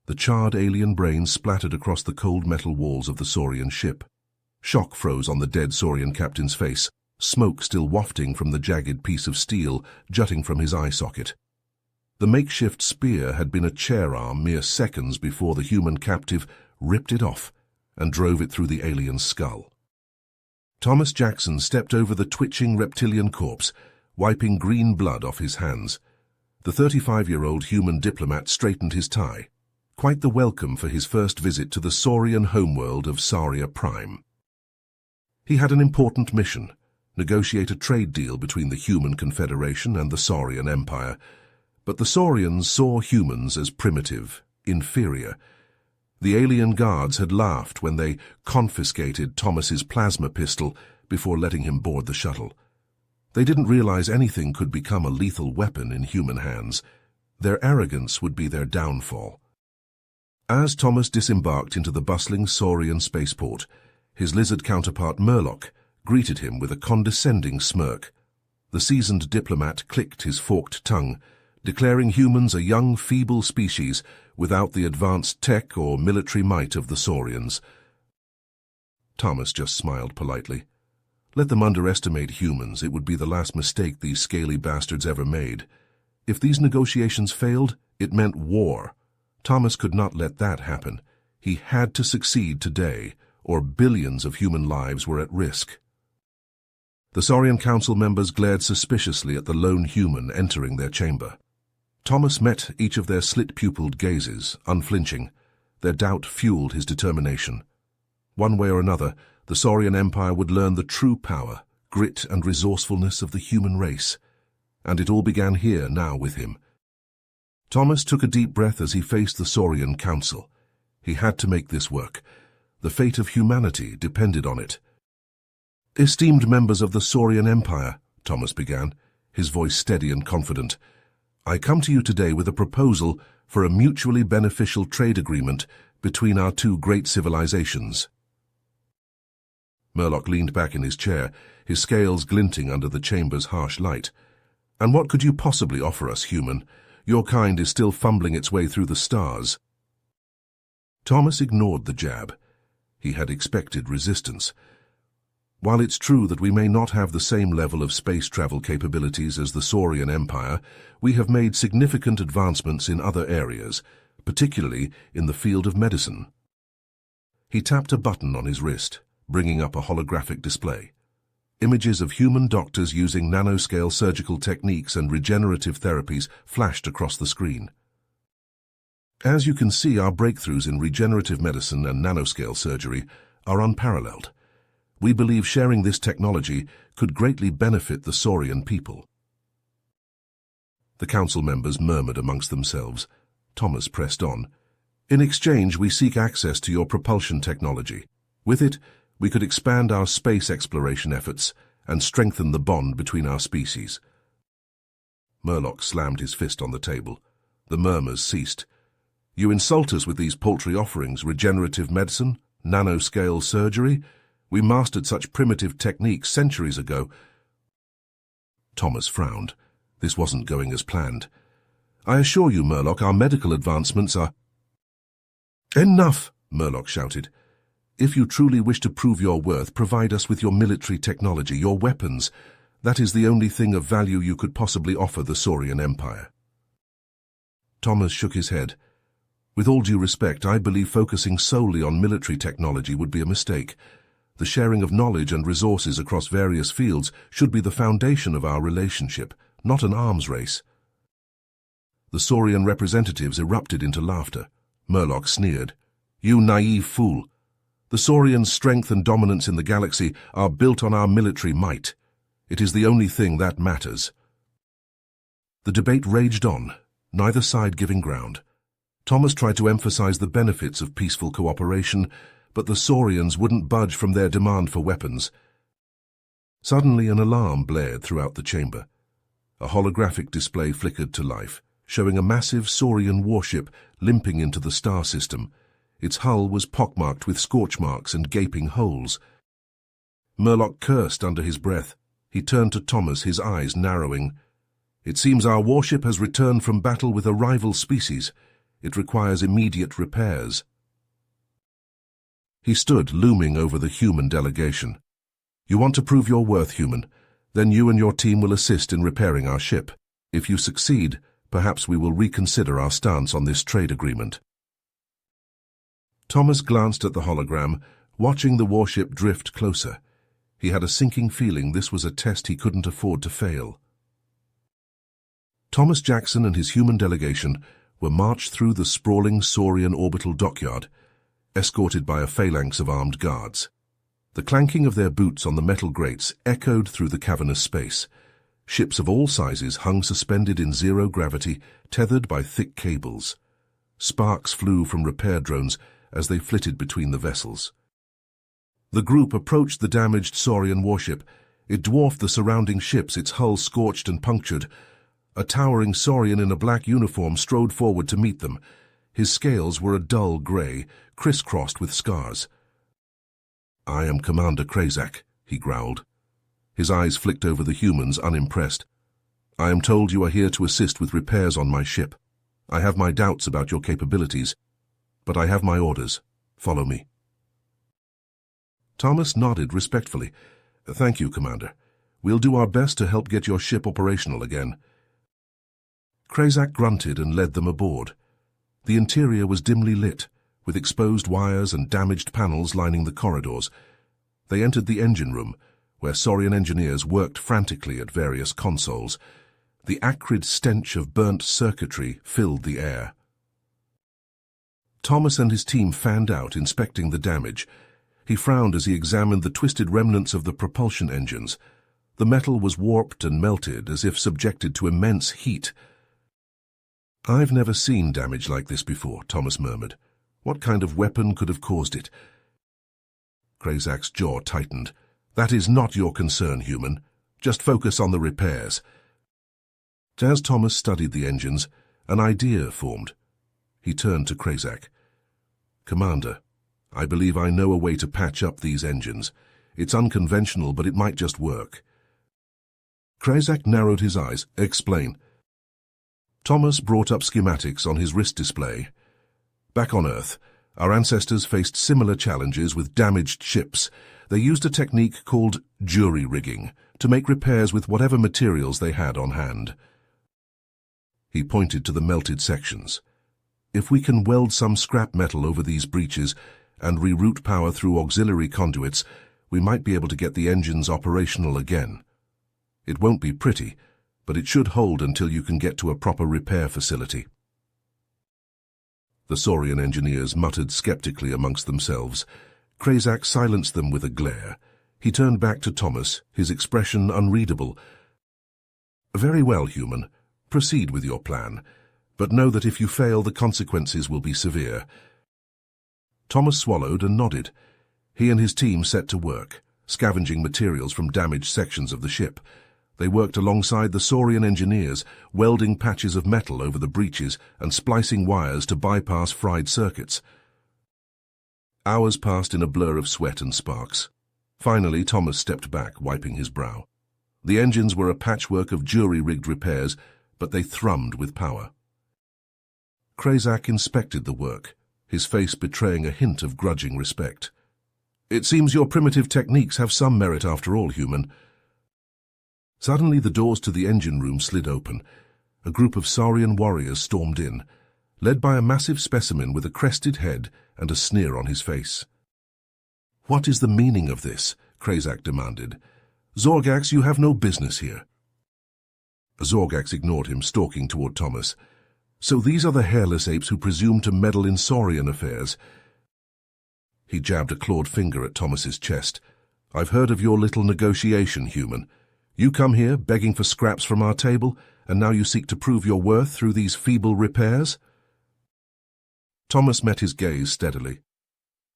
The charred alien brain splattered across the cold metal walls of the Saurian ship. Shock froze on the dead Saurian captain's face, smoke still wafting from the jagged piece of steel jutting from his eye socket. The makeshift spear had been a chair arm mere seconds before the human captive ripped it off and drove it through the alien's skull. Thomas Jackson stepped over the twitching reptilian corpse, wiping green blood off his hands. The 35-year-old human diplomat straightened his tie. Quite the welcome for his first visit to the Saurian homeworld of Saria Prime. He had an important mission: negotiate a trade deal between the Human Confederation and the Saurian Empire. But the Saurians saw humans as primitive, inferior. The alien guards had laughed when they confiscated Thomas's plasma pistol before letting him board the shuttle. They didn't realize anything could become a lethal weapon in human hands. Their arrogance would be their downfall. As Thomas disembarked into the bustling Saurian spaceport, his lizard counterpart Murloc greeted him with a condescending smirk. The seasoned diplomat clicked his forked tongue, declaring humans a young, feeble species without the advanced tech or military might of the Saurians. Thomas just smiled politely. Let them underestimate humans, it would be the last mistake these scaly bastards ever made. If these negotiations failed, it meant war. Thomas could not let that happen. He had to succeed today, or billions of human lives were at risk. The Saurian Council members glared suspiciously at the lone human entering their chamber. Thomas met each of their slit-pupiled gazes, unflinching. Their doubt fueled his determination. One way or another, the Saurian Empire would learn the true power, grit and resourcefulness of the human race. And it all began here now with him. Thomas took a deep breath as he faced the Saurian Council. He had to make this work. The fate of humanity depended on it. "Esteemed members of the Saurian Empire," Thomas began, his voice steady and confident, "I come to you today with a proposal for a mutually beneficial trade agreement between our two great civilizations." Murloc leaned back in his chair, his scales glinting under the chamber's harsh light. "And what could you possibly offer us, human? Your kind is still fumbling its way through the stars." Thomas ignored the jab. He had expected resistance. "While it's true that we may not have the same level of space travel capabilities as the Saurian Empire, we have made significant advancements in other areas, particularly in the field of medicine." He tapped a button on his wrist, bringing up a holographic display. Images of human doctors using nanoscale surgical techniques and regenerative therapies flashed across the screen. "As you can see, our breakthroughs in regenerative medicine and nanoscale surgery are unparalleled. We believe sharing this technology could greatly benefit the Saurian people." The council members murmured amongst themselves. Thomas pressed on. "In exchange, we seek access to your propulsion technology. With it, we could expand our space exploration efforts and strengthen the bond between our species." Murloc slammed his fist on the table. The murmurs ceased. "You insult us with these paltry offerings: regenerative medicine, nanoscale surgery? We mastered such primitive techniques centuries ago." Thomas frowned. This wasn't going as planned. "I assure you, Murloc, our medical advancements are—" "Enough!" Murloc shouted. "If you truly wish to prove your worth, provide us with your military technology, your weapons. That is the only thing of value you could possibly offer the Saurian Empire." Thomas shook his head. "With all due respect, I believe focusing solely on military technology would be a mistake. The sharing of knowledge and resources across various fields should be the foundation of our relationship, not an arms race." The Saurian representatives erupted into laughter. Murloc sneered. "You naive fool! The Saurians' strength and dominance in the galaxy are built on our military might. It is the only thing that matters." The debate raged on, neither side giving ground. Thomas tried to emphasize the benefits of peaceful cooperation, but the Saurians wouldn't budge from their demand for weapons. Suddenly an alarm blared throughout the chamber. A holographic display flickered to life, showing a massive Saurian warship limping into the star system. Its hull was pockmarked with scorch marks and gaping holes. Murloc cursed under his breath. He turned to Thomas, his eyes narrowing. "It seems our warship has returned from battle with a rival species. It requires immediate repairs. He stood looming over the human delegation. You want to prove your worth, human? Then you and your team will assist in repairing our ship. If you succeed, perhaps we will reconsider our stance on this trade agreement. Thomas glanced at the hologram, watching the warship drift closer. He had a sinking feeling this was a test he couldn't afford to fail. Thomas Jackson and his human delegation were marched through the sprawling Saurian orbital dockyard, escorted by a phalanx of armed guards. The clanking of their boots on the metal grates echoed through the cavernous space. Ships of all sizes hung suspended in zero gravity, tethered by thick cables. Sparks flew from repair drones as they flitted between the vessels. The group approached the damaged Saurian warship. It dwarfed the surrounding ships, its hull scorched and punctured. A towering Saurian in a black uniform strode forward to meet them. His scales were a dull grey, crisscrossed with scars. "I am Commander Krazak," he growled. His eyes flicked over the humans, unimpressed. "I am told you are here to assist with repairs on my ship. I have my doubts about your capabilities, but I have my orders. Follow me." Thomas nodded respectfully. "Thank you, Commander. We'll do our best to help get your ship operational again." Krazak grunted and led them aboard. The interior was dimly lit, with exposed wires and damaged panels lining the corridors. They entered the engine room, where Saurian engineers worked frantically at various consoles. The acrid stench of burnt circuitry filled the air. Thomas and his team fanned out, inspecting the damage. He frowned as he examined the twisted remnants of the propulsion engines. The metal was warped and melted, as if subjected to immense heat. "I've never seen damage like this before," Thomas murmured. "What kind of weapon could have caused it?" Krazak's jaw tightened. "That is not your concern, human. Just focus on the repairs." As Thomas studied the engines, an idea formed. He turned to Krazak. "Commander, I believe I know a way to patch up these engines. It's unconventional, but it might just work." Krazak narrowed his eyes. "Explain." Thomas brought up schematics on his wrist display. Back on Earth, our ancestors faced similar challenges with damaged ships. They used a technique called jury rigging to make repairs with whatever materials they had on hand. He pointed to the melted sections. "If we can weld some scrap metal over these breaches and reroute power through auxiliary conduits, we might be able to get the engines operational again. It won't be pretty, but it should hold until you can get to a proper repair facility." The Saurian engineers muttered skeptically amongst themselves. Krazak silenced them with a glare. He turned back to Thomas, his expression unreadable. "Very well, human. Proceed with your plan, but know that if you fail, the consequences will be severe." Thomas swallowed and nodded. He and his team set to work, scavenging materials from damaged sections of the ship. They worked alongside the Saurian engineers, welding patches of metal over the breaches and splicing wires to bypass fried circuits. Hours passed in a blur of sweat and sparks. Finally, Thomas stepped back, wiping his brow. The engines were a patchwork of jury-rigged repairs, but they thrummed with power. Krazak inspected the work, his face betraying a hint of grudging respect. "It seems your primitive techniques have some merit after all, human." Suddenly the doors to the engine room slid open. A group of Saurian warriors stormed in, led by a massive specimen with a crested head and a sneer on his face. "What is the meaning of this?" Krazak demanded. "Zorgax, you have no business here." Zorgax ignored him, stalking toward Thomas. "So these are the hairless apes who presume to meddle in Saurian affairs." He jabbed a clawed finger at Thomas's chest. "I've heard of your little negotiation, human. You come here begging for scraps from our table, and now you seek to prove your worth through these feeble repairs?" Thomas met his gaze steadily.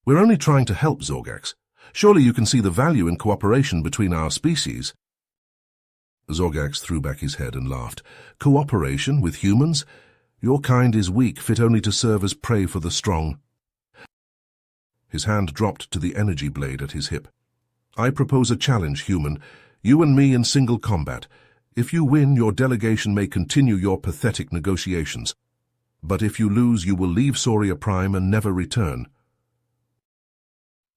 "We're only trying to help, Zorgax. Surely you can see the value in cooperation between our species." Zorgax threw back his head and laughed. "Cooperation with humans? Your kind is weak, fit only to serve as prey for the strong." His hand dropped to the energy blade at his hip. "I propose a challenge, human. You and me in single combat. If you win, your delegation may continue your pathetic negotiations. But if you lose, you will leave Soria Prime and never return.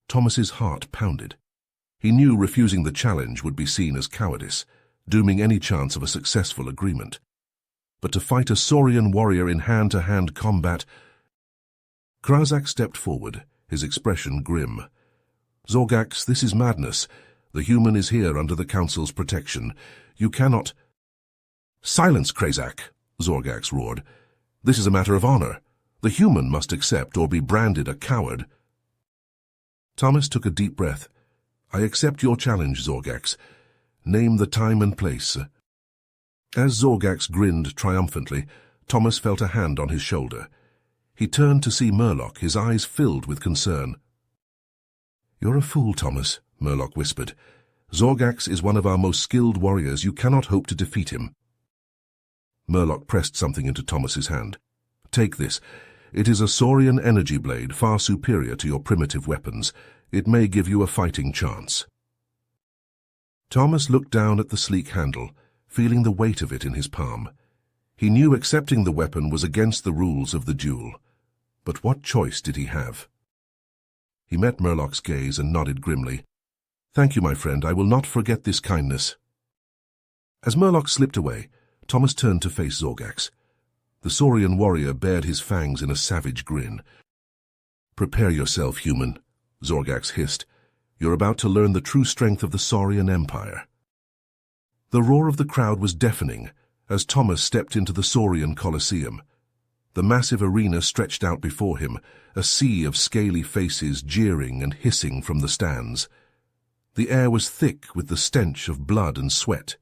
Thomas's heart pounded. He knew refusing the challenge would be seen as cowardice, dooming any chance of a successful agreement. But to fight a Saurian warrior in hand-to-hand combat... Krazak stepped forward, his expression grim. Zorgax, this is madness. The human is here under the Council's protection. You cannot... Silence, Krazak, Zorgax roared. This is a matter of honor. The human must accept or be branded a coward. Thomas took a deep breath. I accept your challenge, Zorgax. Name the time and place. As Zorgax grinned triumphantly, Thomas felt a hand on his shoulder. He turned to see Murloc, his eyes filled with concern. You're a fool, Thomas, Murloc whispered. Zorgax is one of our most skilled warriors. You cannot hope to defeat him. Murloc pressed something into Thomas's hand. Take this. It is a Saurian energy blade, far superior to your primitive weapons. It may give you a fighting chance. Thomas looked down at the sleek handle, feeling the weight of it in his palm. He knew accepting the weapon was against the rules of the duel. But what choice did he have? He met Murloc's gaze and nodded grimly. Thank you, my friend. I will not forget this kindness. As Murloc slipped away, Thomas turned to face Zorgax. The Saurian warrior bared his fangs in a savage grin. Prepare yourself, human, Zorgax hissed. You're about to learn the true strength of the Saurian Empire. The roar of the crowd was deafening as Thomas stepped into the Saurian Colosseum. The massive arena stretched out before him, a sea of scaly faces jeering and hissing from the stands. The air was thick with the stench of blood and sweat.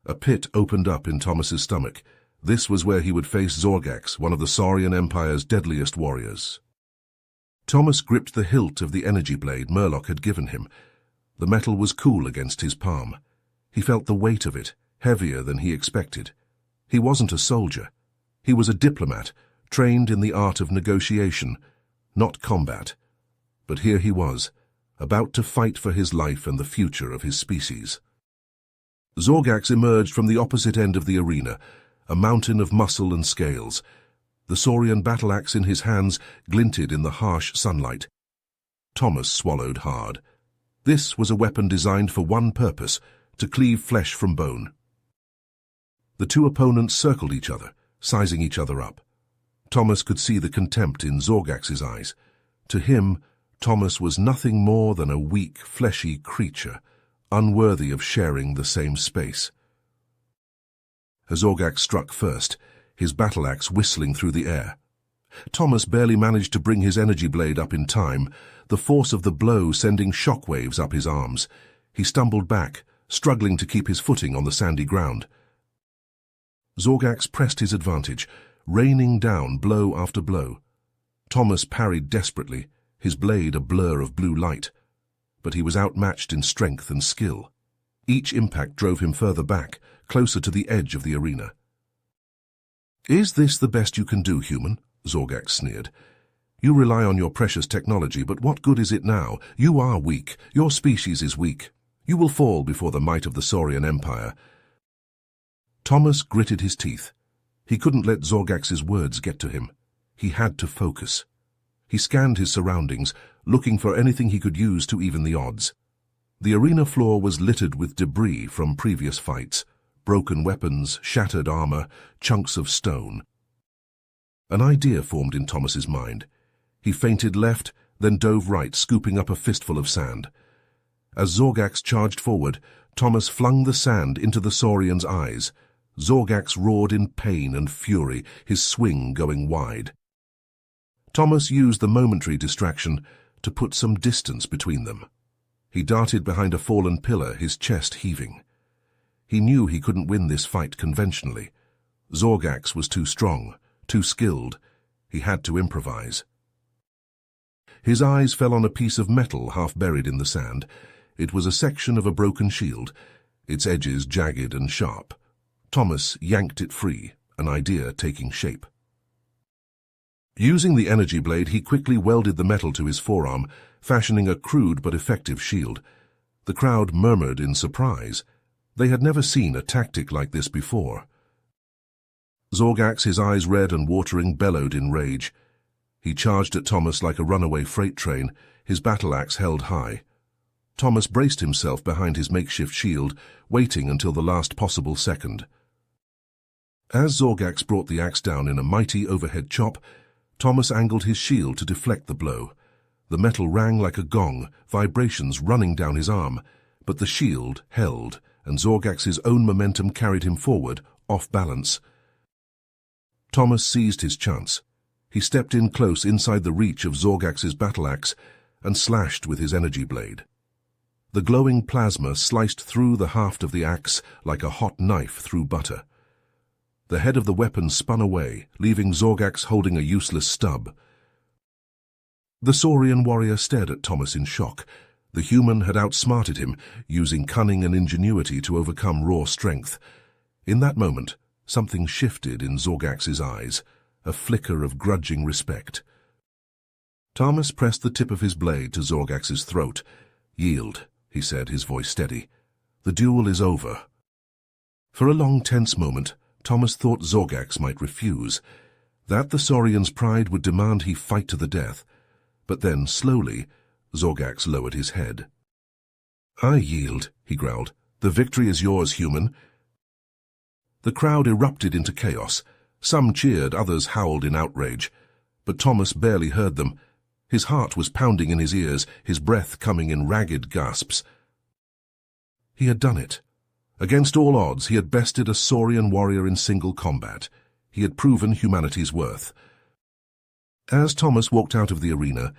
A pit opened up in Thomas's stomach. This was where he would face Zorgax, one of the Saurian Empire's deadliest warriors. Thomas gripped the hilt of the energy blade Murloc had given him. The metal was cool against his palm. He felt the weight of it, heavier than he expected. He wasn't a soldier. He was a diplomat, trained in the art of negotiation, not combat. But here he was, about to fight for his life and the future of his species. Zorgax emerged from the opposite end of the arena, a mountain of muscle and scales. The Saurian battle-axe in his hands glinted in the harsh sunlight. Thomas swallowed hard. This was a weapon designed for one purpose, to cleave flesh from bone. The two opponents circled each other, sizing each other up. Thomas could see the contempt in Zorgax's eyes. To him, Thomas was nothing more than a weak, fleshy creature, unworthy of sharing the same space. As Zorgax struck first, his battle-axe whistling through the air. Thomas barely managed to bring his energy blade up in time, the force of the blow sending shockwaves up his arms. He stumbled back, struggling to keep his footing on the sandy ground. Zorgax pressed his advantage, raining down blow after blow. Thomas parried desperately, his blade a blur of blue light. But he was outmatched in strength and skill. Each impact drove him further back, closer to the edge of the arena. Is this the best you can do, human? Zorgax sneered. You rely on your precious technology, but what good is it now? You are weak. Your species is weak. You will fall before the might of the Saurian Empire. Thomas gritted his teeth. He couldn't let Zorgax's words get to him. He had to focus. He scanned his surroundings, looking for anything he could use to even the odds. The arena floor was littered with debris from previous fights, broken weapons, shattered armor, chunks of stone. An idea formed in Thomas's mind. He feinted left, then dove right, scooping up a fistful of sand. As Zorgax charged forward, Thomas flung the sand into the Saurian's eyes. Zorgax roared in pain and fury, his swing going wide. Thomas used the momentary distraction to put some distance between them. He darted behind a fallen pillar, his chest heaving. He knew he couldn't win this fight conventionally. Zorgax was too strong, too skilled. He had to improvise. His eyes fell on a piece of metal half buried in the sand. It was a section of a broken shield, its edges jagged and sharp. Thomas yanked it free, an idea taking shape. Using the energy blade, he quickly welded the metal to his forearm, fashioning a crude but effective shield. The crowd murmured in surprise. They had never seen a tactic like this before. Zorgax, his eyes red and watering, bellowed in rage. He charged at Thomas like a runaway freight train, his battle-axe held high. Thomas braced himself behind his makeshift shield, waiting until the last possible second. As Zorgax brought the axe down in a mighty overhead chop, Thomas angled his shield to deflect the blow. The metal rang like a gong, vibrations running down his arm, but the shield held, and Zorgax's own momentum carried him forward, off balance. Thomas seized his chance. He stepped in close inside the reach of Zorgax's battle-axe and slashed with his energy blade. The glowing plasma sliced through the haft of the axe like a hot knife through butter. The head of the weapon spun away, leaving Zorgax holding a useless stub. The Saurian warrior stared at Thomas in shock. The human had outsmarted him, using cunning and ingenuity to overcome raw strength. In that moment, something shifted in Zorgax's eyes, a flicker of grudging respect. Thomas pressed the tip of his blade to Zorgax's throat. "Yield," he said, his voice steady. "The duel is over." For a long, tense moment, Thomas thought Zorgax might refuse, that the Saurian's pride would demand he fight to the death. But then, slowly, Zorgax lowered his head. "I yield," he growled. "The victory is yours, human." The crowd erupted into chaos. Some cheered, others howled in outrage. But Thomas barely heard them. His heart was pounding in his ears, his breath coming in ragged gasps. He had done it. Against all odds, he had bested a Saurian warrior in single combat. He had proven humanity's worth. As Thomas walked out of the arena,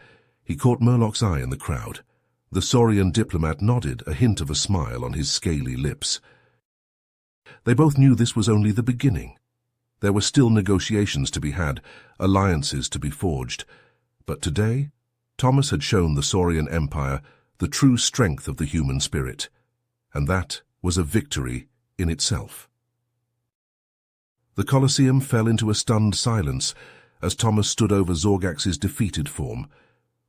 he caught Murlock's eye in the crowd. The Saurian diplomat nodded, a hint of a smile on his scaly lips. They both knew this was only the beginning. There were still negotiations to be had, alliances to be forged. But today, Thomas had shown the Saurian Empire the true strength of the human spirit. And that was a victory in itself. The Colosseum fell into a stunned silence as Thomas stood over Zorgax's defeated form.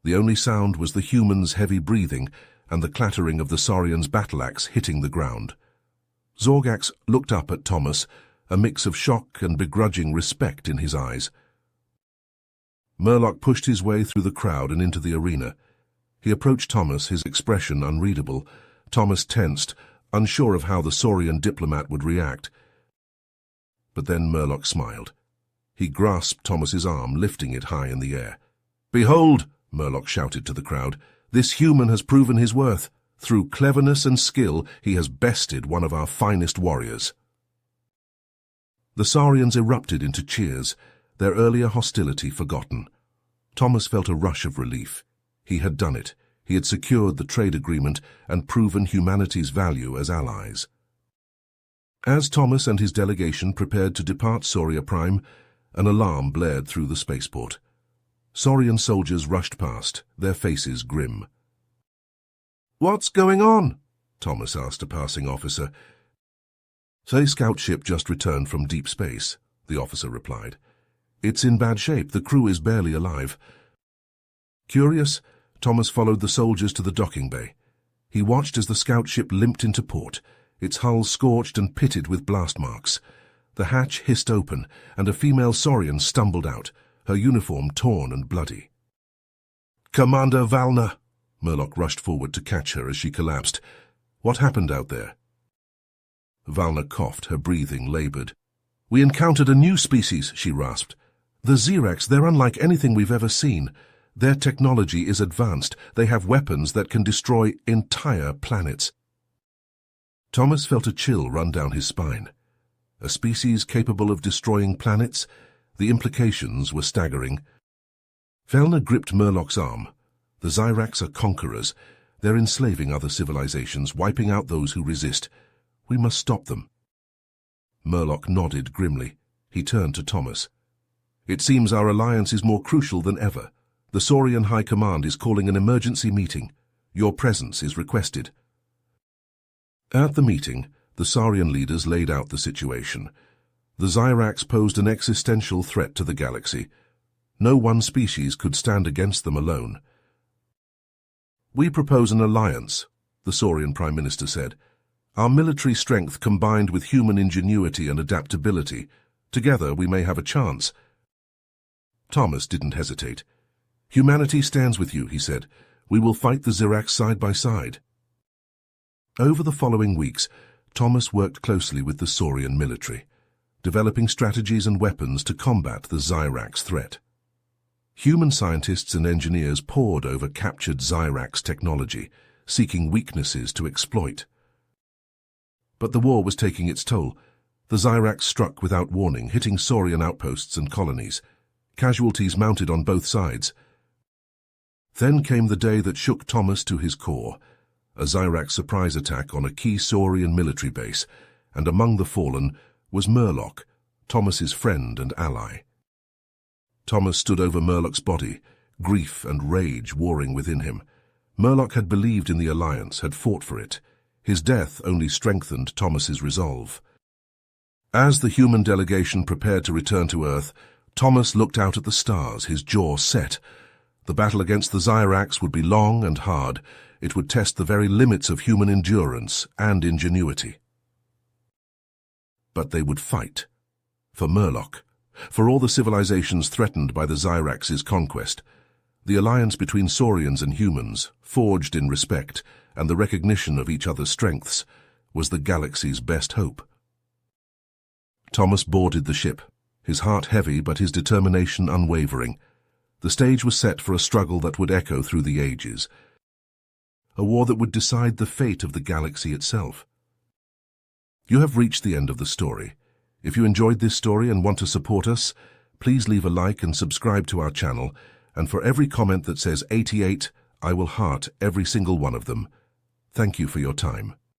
The only sound was the human's heavy breathing and the clattering of the Saurian's battle-axe hitting the ground. Zorgax looked up at Thomas, a mix of shock and begrudging respect in his eyes. Murlock pushed his way through the crowd and into the arena. He approached Thomas, his expression unreadable. Thomas tensed, unsure of how the Saurian diplomat would react. But then Murlock smiled. He grasped Thomas's arm, lifting it high in the air. "Behold," Murlock shouted to the crowd, "this human has proven his worth. Through cleverness and skill, he has bested one of our finest warriors." The Saurians erupted into cheers, their earlier hostility forgotten. Thomas felt a rush of relief. He had done it. He had secured the trade agreement and proven humanity's value as allies. As Thomas and his delegation prepared to depart Sauria Prime, an alarm blared through the spaceport. Saurian soldiers rushed past, their faces grim. "What's going on?" Thomas asked a passing officer. "A scout ship just returned from deep space," the officer replied. "It's in bad shape. The crew is barely alive." Curious, Thomas followed the soldiers to the docking bay. He watched as the scout ship limped into port, its hull scorched and pitted with blast marks. The hatch hissed open, and a female Saurian stumbled out, her uniform torn and bloody. "Commander Valna!" Murlock rushed forward to catch her as she collapsed. "What happened out there?" Valna coughed, her breathing labored. "We encountered a new species," she rasped. "The Xerax, they're unlike anything we've ever seen. Their technology is advanced. They have weapons that can destroy entire planets." Thomas felt a chill run down his spine. A species capable of destroying planets? The implications were staggering. Valna gripped Murlock's arm. The Xerax are conquerors. They're enslaving other civilizations, wiping out those who resist. We must stop them. Murlock nodded grimly. He turned to Thomas. "It seems our alliance is more crucial than ever. The Saurian High Command is calling an emergency meeting. Your presence is requested." At the meeting, the Saurian leaders laid out the situation. The Xerax posed an existential threat to the galaxy. No one species could stand against them alone. "We propose an alliance," the Saurian Prime Minister said. "Our military strength combined with human ingenuity and adaptability, Together we may have a chance. Thomas didn't hesitate. Humanity stands with you, he said. We will fight the Zirax side by side. Over the following weeks, Thomas worked closely with the Saurian military, developing strategies and weapons to combat the Zirax threat. Human scientists and engineers pored over captured Zirax technology, seeking weaknesses to exploit. But the war was taking its toll. The Zirax struck without warning, hitting Saurian outposts and colonies. Casualties mounted on both sides. Then came the day that shook Thomas to his core, a Zirax surprise attack on a key Saurian military base, and among the fallen was Murloc, Thomas's friend and ally. Thomas stood over Murloc's body, grief and rage warring within him. Murloc had believed in the alliance, had fought for it. His death only strengthened Thomas's resolve. As the human delegation prepared to return to Earth, Thomas looked out at the stars, his jaw set. The battle against the Zirax would be long and hard. It would test the very limits of human endurance and ingenuity. But they would fight. For Murloc. For all the civilizations threatened by the Zirax's conquest. The alliance between Saurians and humans, forged in respect and the recognition of each other's strengths, was the galaxy's best hope. Thomas boarded the ship, his heart heavy but his determination unwavering. The stage was set for a struggle that would echo through the ages. A war that would decide the fate of the galaxy itself. You have reached the end of the story. If you enjoyed this story and want to support us, please leave a like and subscribe to our channel, and for every comment that says 88, I will heart every single one of them. Thank you for your time.